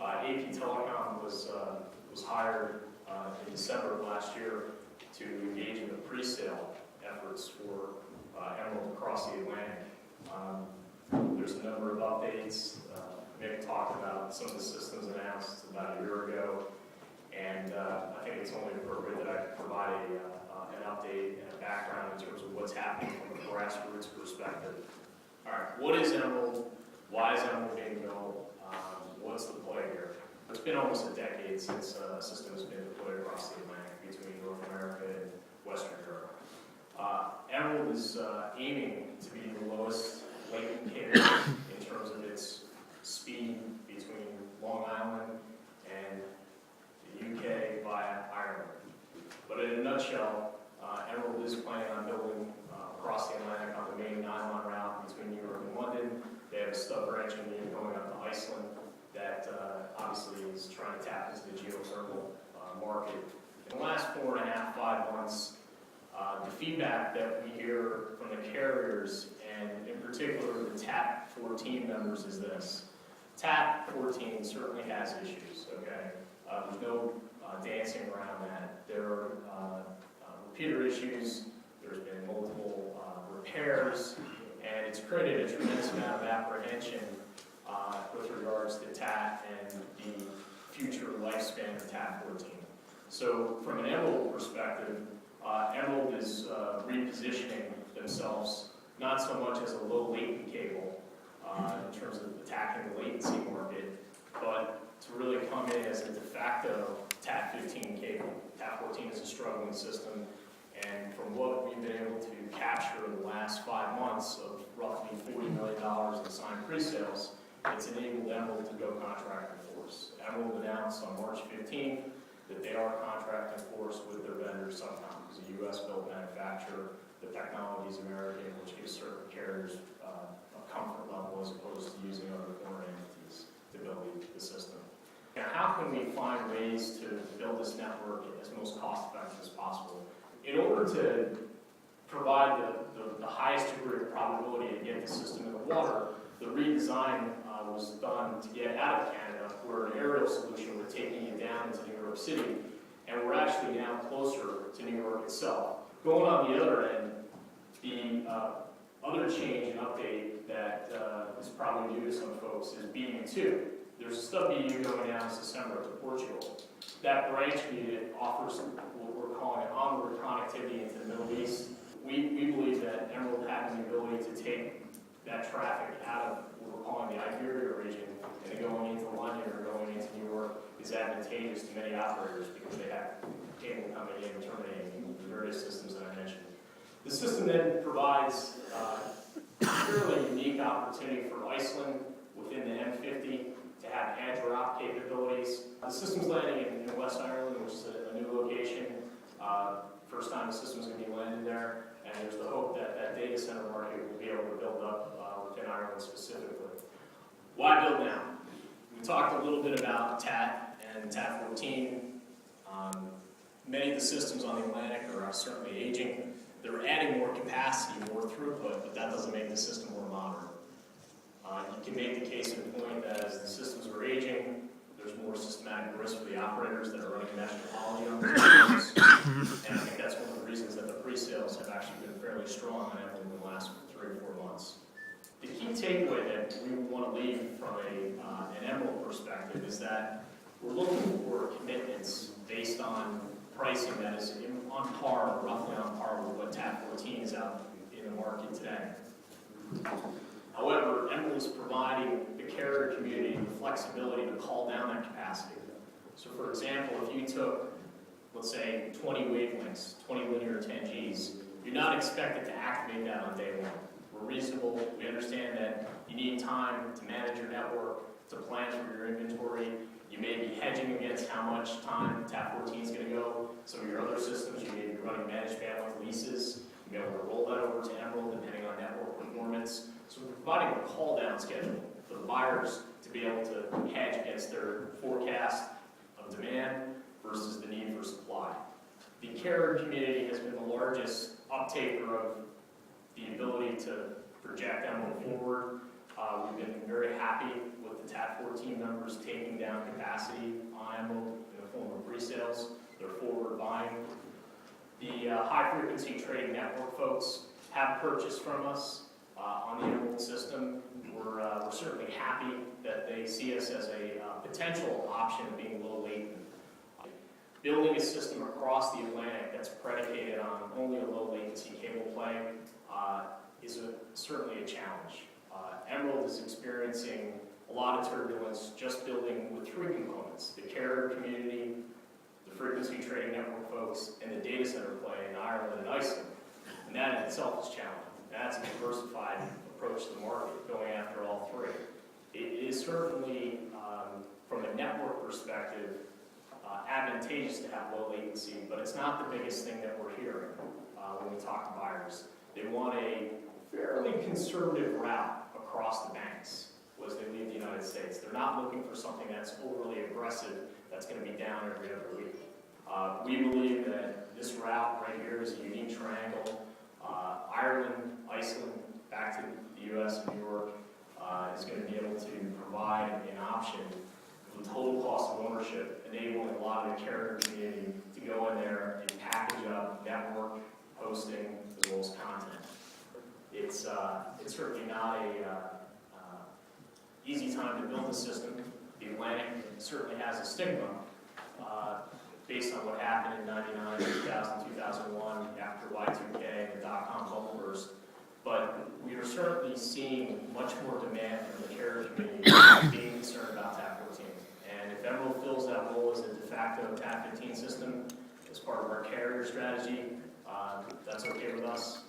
APTelecom was hired in December of last year to engage in the pre-sale efforts for Emerald across the Atlantic. There's a number of updates. Mick talked about some of the systems announced about a year ago, and I think it's only appropriate that I provide an update and a background in terms of what's happening from a grassroots perspective. All right, what is Emerald? Why is Emerald being built? What's the play here? It's been almost a decade since a system has been deployed across the Atlantic between North America and Western Europe. Emerald is aiming to be the lowest latent cable in terms of its speed between Long Island and the UK via Ireland. But in a nutshell, Emerald is planning on building across the Atlantic on the main 9-line route between New York and London. They have a stub branch unit going up to Iceland that obviously is trying to tap into the geothermal market. In the last 4.5, 5 months, the feedback that we hear from the carriers, and in particular the TAP 14 members, is this. TAP 14 certainly has issues, okay? There's no dancing around that. There are repeater issues, there's been multiple repairs, and it's created a tremendous amount of apprehension with regards to TAP and the future lifespan of TAP 14. So from an Emerald perspective, Emerald is repositioning themselves not so much as a low latent cable in terms of attacking the latency market, but to really come in as a de facto TAP 15 cable. TAP 14 is a struggling system, and from what we've been able to capture in the last 5 months of roughly $40 million in signed pre-sales, it's enabled Emerald to go contracting force. Emerald announced on March 15th that they are contracting force with their vendor Submarine, who's a US-built manufacturer. The technology is American, which gives certain carriers a comfort level as opposed to using other foreign entities to build the system. Now, how can we find ways to build this network as most cost-effective as possible? In order to provide the highest degree of probability to get the system in the water, the redesign was done to get out of Canada, where an aerial solution would taking you down into New York City, and we're actually now closer to New York itself. Going on the other end, the other change and update that is probably new to some folks is BU2. There's a stub BU going down this December to Portugal. That branch unit offers what we're calling onward connectivity into the Middle East. We believe that Emerald having the ability to take that traffic out of what we're calling the Iberia region and then going into London or going into New York is advantageous to many operators because they have cable coming in and terminating the various systems that I mentioned. The system then provides a fairly unique opportunity for Iceland within the M50 to have edge drop capabilities. The system's landing in West Ireland, which is a new location. First time the system's going to be landed there, and there's the hope that that data center market will be able to build up within Ireland specifically. Why build now? We talked a little bit about TAP and TAP 14. Many of the systems on the Atlantic are certainly aging. They're adding more capacity, more throughput, but that doesn't make the system more modern. You can make the case in point that as the systems are aging, there's more systematic risk for the operators that are running mesh topology on these systems. And I think that's one of the reasons that the pre-sales have actually been fairly strong on Emerald in the last 3 or 4 months. The key takeaway that we want to leave from an Emerald perspective is that we're looking for commitments based on pricing that is on par, or roughly on par with what TAP 14 is out in the market today. However, Emerald is providing the carrier community the flexibility to call down that capacity. So for example, if you took, let's say, 20 wavelengths, 20 linear 10Gs, you're not expected to activate that on day one. We're reasonable. We understand that you need time to manage your network, to plan for your inventory. You may be hedging against how much time TAP 14 is going to go. Some of your other systems, you may be running managed bandwidth leases. You may be able to roll that over to Emerald depending on network performance. So we're providing a call-down schedule for the buyers to be able to hedge against their forecast of demand versus the need for supply. The carrier community has been the largest uptaker of the ability to project Emerald forward. We've been very happy with the TAP-14 members taking down capacity on Emerald in the form of pre-sales. They're forward buying. The high-frequency trading network folks have purchased from us on the Emerald system. We're certainly happy that they see us as a potential option of being low latent. Building a system across the Atlantic that's predicated on only a low latency cable play is certainly a challenge. Emerald is experiencing a lot of turbulence just building with three components: the carrier community, the frequency trading network folks, and the data center play in Ireland and Iceland. And that in itself is challenging. That's a diversified approach to the market, going after all three. It is certainly, from a network perspective, advantageous to have low latency, but it's not the biggest thing that we're hearing when we talk to buyers. They want a fairly conservative route across the banks as they leave the United States. They're not looking for something that's overly aggressive, that's going to be down every other week. We believe that this route right here is a unique triangle. Ireland, Iceland, back to the US and New York is going to be able to provide an option with total cost of ownership, enabling a lot of the carrier community to go in there and package up network, hosting, as well as content. It's certainly not a easy time to build a system. The Atlantic certainly has a stigma based on what happened in 99, 2000, 2001, after Y2K and the dot-com bubble burst. But we are certainly seeing much more demand from the carrier community being concerned about TAP-14. And if Emerald fills that role as a de facto TAP-15 system as part of our carrier strategy, that's okay with us.